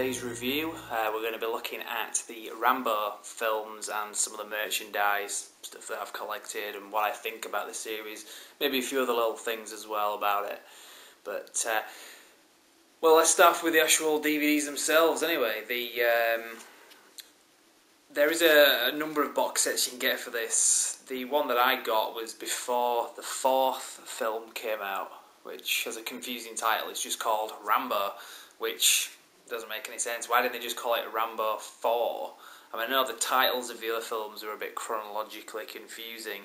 today's review. We're going to be looking at the Rambo films and some of the merchandise, stuff that I've collected and what I think about the series. Maybe a few other little things as well about it. But, well, let's start with the actual DVDs themselves anyway. There is a number of box sets you can get for this. The one that I got was before the fourth film came out, which has a confusing title. It's just called Rambo, which doesn't make any sense. Why didn't they just call it Rambo 4? I mean, I know the titles of the other films were a bit chronologically confusing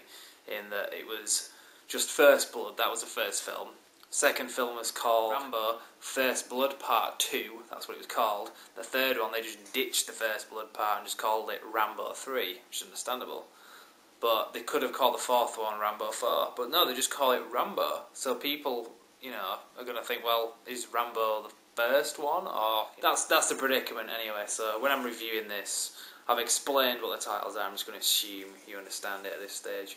in that it was just First Blood, that was the first film. Second film was called Rambo First Blood Part 2, that's what it was called. The third one, they just ditched the First Blood part and just called it Rambo 3, which is understandable. But they could have called the fourth one Rambo 4, but no, they just call it Rambo. So people, you know, are going to think, well, is Rambo the first one? Or that's the predicament anyway. So when I'm reviewing this, I've explained what the titles are. I'm just going to assume you understand it at this stage.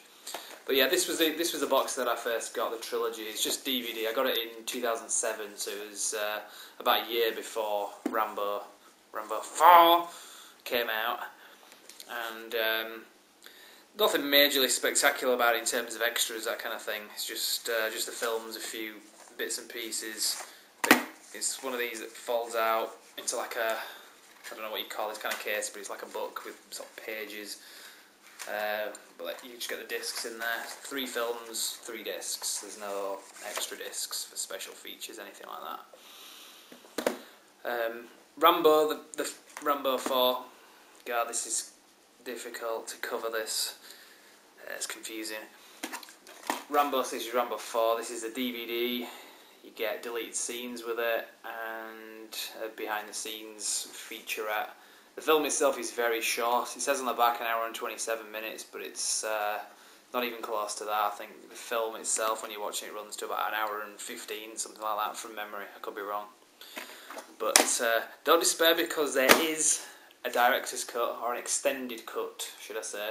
But yeah, this was the box that I first got, the trilogy. It's just DVD. I got it in 2007, so it was about a year before Rambo 4 came out. And nothing majorly spectacular about it in terms of extras, that kind of thing. It's just the films, a few bits and pieces. It's one of these that folds out into like a, I don't know what you call this kind of case, but it's like a book with sort of pages. But you just get the discs in there. 3 films, 3 discs. There's no extra discs for special features, anything like that. Rambo, the Rambo 4. God, this is difficult to cover this. It's confusing. Rambo 6 is Rambo 4. This is a DVD. You get deleted scenes with it and a behind the scenes featurette. The film itself is very short. It says on the back an hour and 27 minutes, but it's not even close to that. I think the film itself, when you're watching it, runs to about an hour and 15, something like that from memory. I could be wrong. But don't despair, because there is a director's cut, or an extended cut, should I say.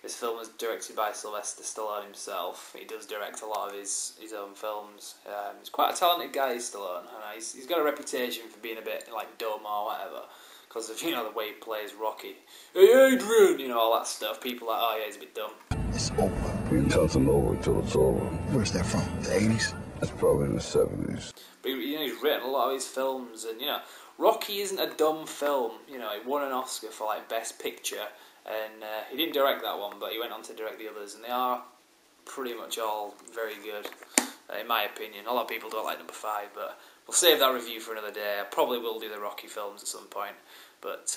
This film was directed by Sylvester Stallone himself. He does direct a lot of his own films. He's quite a talented guy, Stallone. And he's got a reputation for being a bit like dumb or whatever, because of, you know, the way he plays Rocky. Hey Adrian, you know, all that stuff. People are like, oh yeah, he's a bit dumb. It's over. We nothing over until it's over. Where's that from? The 80s? That's probably the 70s. But you know, he's written a lot of his films, and you know, Rocky isn't a dumb film. You know, he won an Oscar for like Best Picture, and he didn't direct that one, but he went on to direct the others, and they are pretty much all very good, in my opinion. A lot of people don't like number 5, but we'll save that review for another day. I probably will do the Rocky films at some point, but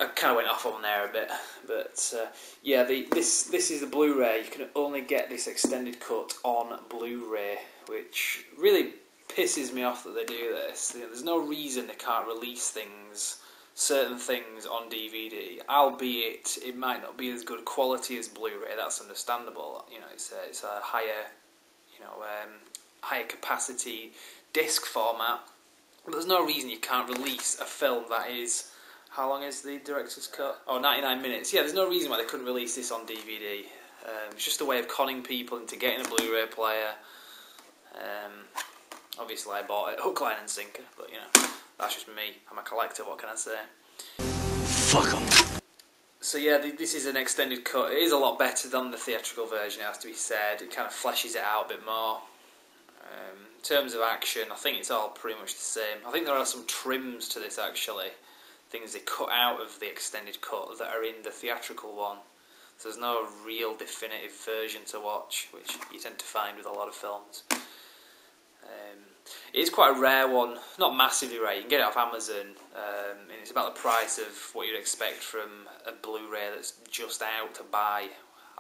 I kind of went off on there a bit. But yeah, this is the Blu-ray. You can only get this extended cut on Blu-ray, which really pisses me off that they do this. You know, there's no reason they can't release certain things on DVD, albeit it might not be as good quality as Blu-ray. That's understandable. You know, it's a higher, you know, higher capacity disc format. But there's no reason you can't release a film that is, how long is the director's cut? Oh, 99 minutes. Yeah, there's no reason why they couldn't release this on DVD. It's just a way of conning people into getting a Blu-ray player. Obviously I bought it hook, line and sinker, but you know, that's just me. I'm a collector, what can I say? Fuck 'em. So yeah, this is an extended cut. It is a lot better than the theatrical version, it has to be said. It kind of fleshes it out a bit more. In terms of action, I think it's all pretty much the same. I think there are some trims to this actually. Things they cut out of the extended cut that are in the theatrical one. So there's no real definitive version to watch, which you tend to find with a lot of films. It is quite a rare one, not massively rare. You can get it off Amazon, and it's about the price of what you'd expect from a Blu-ray that's just out to buy.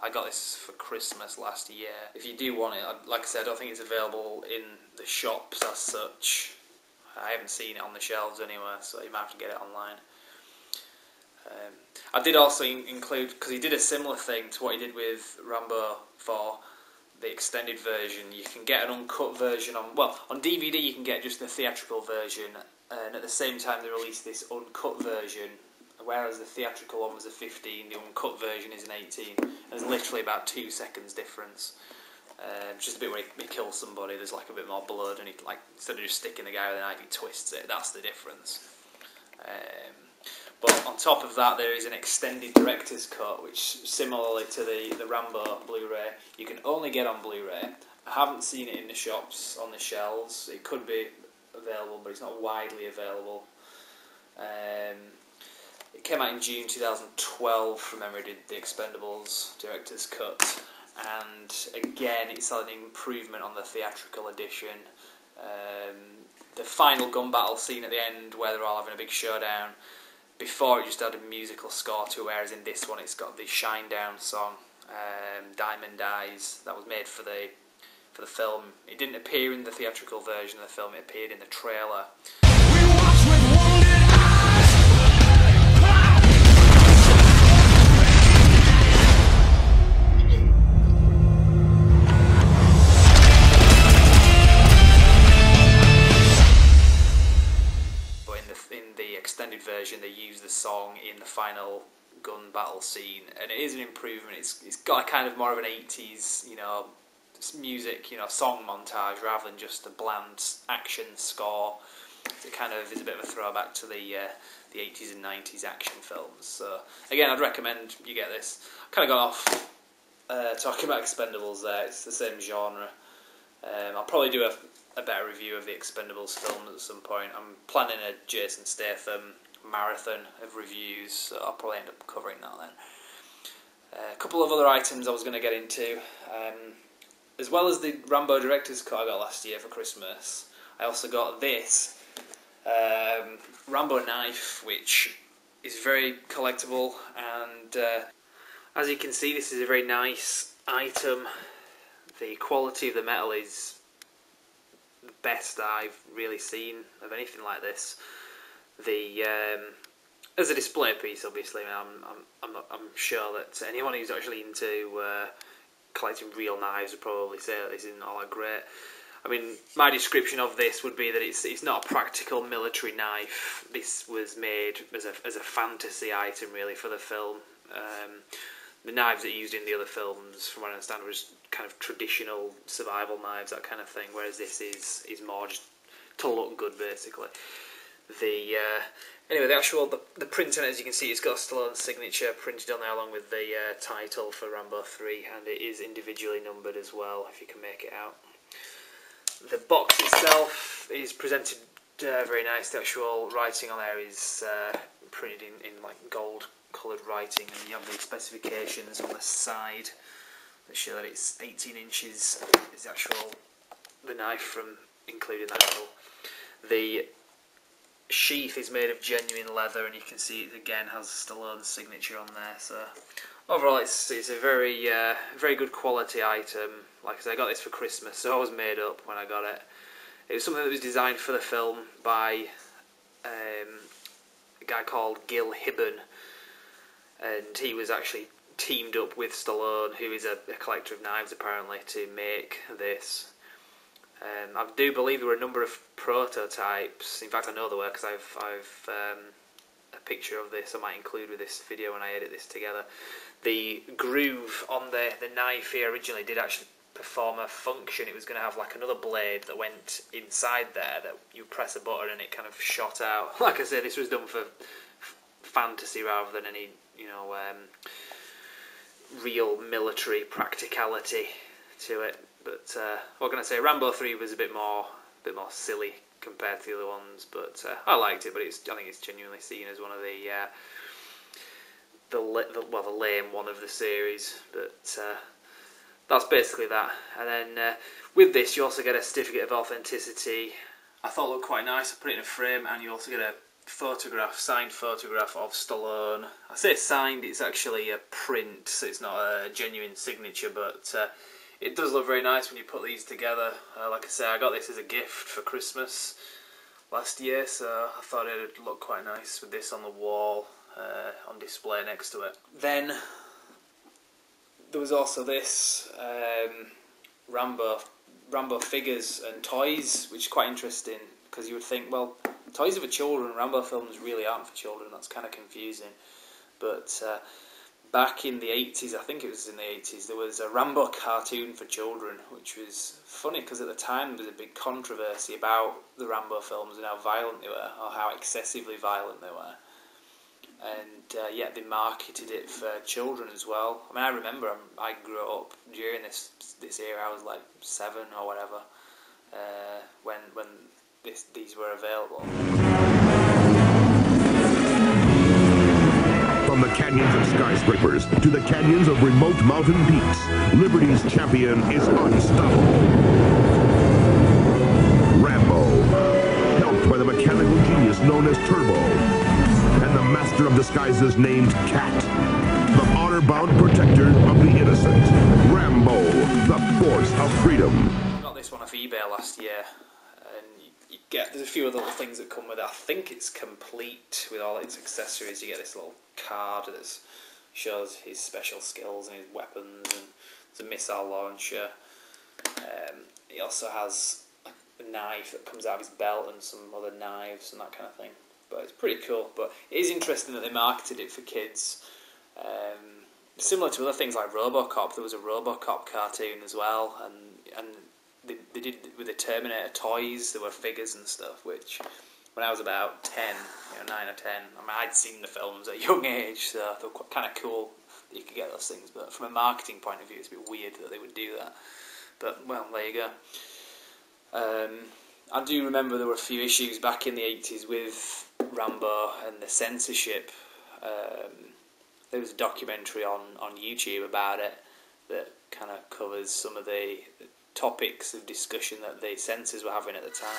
I got this for Christmas last year. If you do want it, like I said, I don't think it's available in the shops as such. I haven't seen it on the shelves anywhere, so you might have to get it online. I did also include, because he did a similar thing to what he did with Rambo 4, the extended version. You can get an uncut version on DVD you can get just the theatrical version, and at the same time they released this uncut version, whereas the theatrical one was a 15, the uncut version is an 18, and there's literally about 2 seconds difference. Just a bit where he kills somebody, there's like a bit more blood, and he, like, instead of just sticking the guy with a knife, he twists it. That's the difference. But on top of that, there is an extended director's cut, which, similarly to the Rambo Blu-ray, you can only get on Blu-ray. I haven't seen it in the shops on the shelves. It could be available, but it's not widely available. It came out in June 2012. From memory, did the Expendables director's cut, and again, it's an improvement on the theatrical edition. The final gun battle scene at the end, where they're all having a big showdown. Before, it just had a musical score to, whereas in this one, it's got the Shinedown song, "Diamond Eyes," that was made for the film. It didn't appear in the theatrical version of the film. It appeared in the trailer. Extended version, they use the song in the final gun battle scene, and it is an improvement. It's got a kind of more of an 80s, music, song montage rather than just a bland action score. It kind of is a bit of a throwback to the 80s and 90s action films. So again, I'd recommend you get this. I kind of got off talking about Expendables there. It's the same genre. I'll probably do a better review of the Expendables film at some point. I'm planning a Jason Statham marathon of reviews, so I'll probably end up covering that then. A couple of other items I was going to get into. As well as the Rambo director's cut I got last year for Christmas, I also got this Rambo Knife, which is very collectible, and as you can see, this is a very nice item. The quality of the metal is the best I've really seen of anything like this. As a display piece, obviously, I'm sure that anyone who's actually into collecting real knives would probably say that this isn't all that great. I mean, my description of this would be that it's not a practical military knife. This was made as a fantasy item, really, for the film. The knives that he used in the other films, from what I understand, was kind of traditional survival knives, that kind of thing, whereas this is more just to look good, basically. Anyway, the print on it, as you can see, it's got Stallone's signature printed on there along with the title for Rambo 3, and it is individually numbered as well, if you can make it out. The box itself is presented very nice. The actual writing on there is printed in like gold coloured writing, and you have the specifications on the side that show that it's 18 inches is the knife, from including that model. The sheath is made of genuine leather, and you can see it again has Stallone's signature on there. So overall, it's a very good quality item. Like I said, I got this for Christmas, so I was made up when I got it. It was something that was designed for the film by a guy called Gil Hibben, and he was actually teamed up with Stallone, who is a collector of knives apparently, to make this. I do believe there were a number of prototypes. In fact, I know there were, because I've a picture of this I might include with this video when I edit this together. The groove on the knife here originally did actually perform a function. It was going to have like another blade that went inside there that you press a button and it kind of shot out. Like I said, this was done for fantasy rather than any real military practicality to it. But what can I say? Rambo 3 was a bit more silly compared to the other ones, but I liked it. But I think it's genuinely seen as one of the lame one of the series. But that's basically that. And then with this, you also get a certificate of authenticity. I thought it looked quite nice. I put it in a frame, and you also get a signed photograph of Stallone. I say signed, it's actually a print, so it's not a genuine signature, but it does look very nice when you put these together. Like I say, I got this as a gift for Christmas last year, so I thought it would look quite nice with this on the wall, on display next to it. Then there was also this Rambo figures and toys, which is quite interesting, because you would think, well, toys are for children, Rambo films really aren't for children. That's kind of confusing. But back in the 80s, I think it was in the 80s, there was a Rambo cartoon for children, which was funny because at the time there was a big controversy about the Rambo films and how violent they were, or how excessively violent they were. And yet they marketed it for children as well. I mean, I remember I grew up during this era. I was like 7 or whatever when these were available. From the canyons of skyscrapers to the canyons of remote mountain peaks, Liberty's champion is unstoppable. Rambo, helped by the mechanical genius known as Turbo, and the master of disguises named Cat, the honor-bound protector of the innocent. Rambo, the force of freedom. I got this one off eBay last year, and there's a few other little things that come with it. I think it's complete with all its accessories. You get this little card that shows his special skills and his weapons, and there's a missile launcher. He also has a knife that comes out of his belt and some other knives and that kind of thing. But it's pretty cool. But it is interesting that they marketed it for kids. Similar to other things like RoboCop, there was a RoboCop cartoon as well, and they did with the Terminator toys. There were figures and stuff, which when I was about 10, 9 or 10, I mean, I'd seen the films at a young age, so they were kind of cool that you could get those things. But from a marketing point of view, it's a bit weird that they would do that. But, well, there you go. I do remember there were a few issues back in the 80s with Rambo and the censorship. There was a documentary on YouTube about it that kind of covers some of the topics of discussion that the censors were having at the time.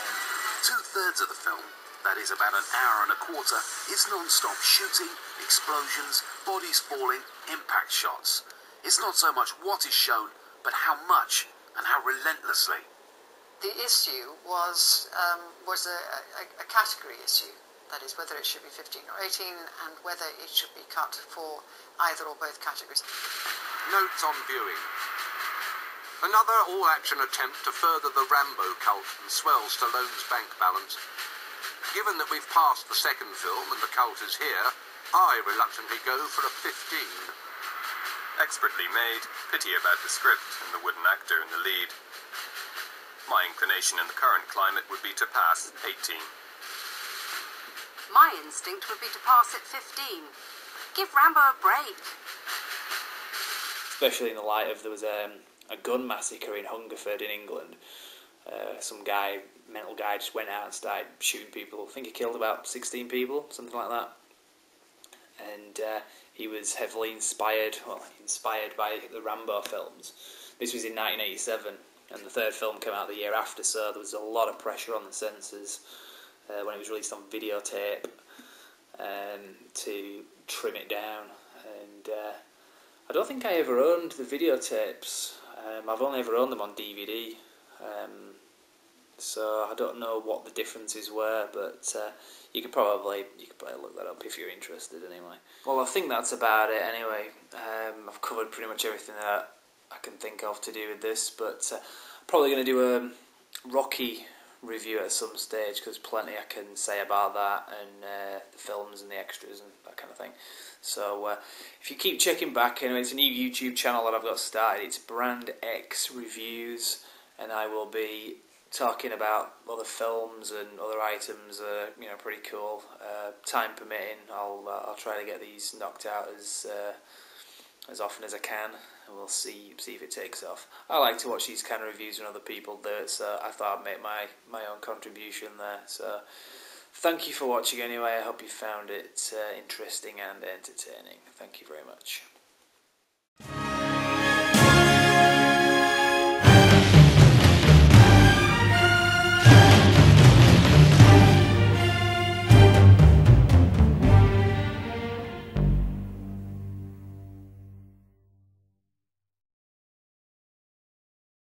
2/3 of the film, that is about an hour and a quarter, is non-stop shooting, explosions, bodies falling, impact shots. It's not so much what is shown, but how much and how relentlessly. The issue was a category issue, that is, whether it should be 15 or 18 and whether it should be cut for either or both categories. Notes on viewing. Another all-action attempt to further the Rambo cult and swell Stallone's bank balance. Given that we've passed the second film and the cult is here, I reluctantly go for a 15. Expertly made, pity about the script and the wooden actor in the lead. My inclination in the current climate would be to pass 18. My instinct would be to pass at 15. Give Rambo a break. Especially in the light of there was a gun massacre in Hungerford in England. Some mental guy just went out and started shooting people. I think he killed about 16 people, something like that. And he was heavily inspired by the Rambo films. This was in 1987, and the third film came out the year after, so there was a lot of pressure on the censors when it was released on videotape to trim it down. And I don't think I ever owned the videotapes. I've only ever owned them on DVD, so I don't know what the differences were, but you could probably look that up if you're interested anyway. Well, I think that's about it anyway. I've covered pretty much everything that I can think of to do with this, but probably going to do a Rocky review at some stage, because plenty I can say about that, and the films and the extras and that kind of thing. So if you keep checking back, anyway, it's a new YouTube channel that I've got started. It's Brand X Reviews, and I will be talking about other films and other items that are, pretty cool. Time permitting, I'll try to get these knocked out as often as I can, and we'll see if it takes off. I like to watch these kind of reviews when other people do it, so I thought I'd make my own contribution there. So thank you for watching anyway. I hope you found it interesting and entertaining. Thank you very much.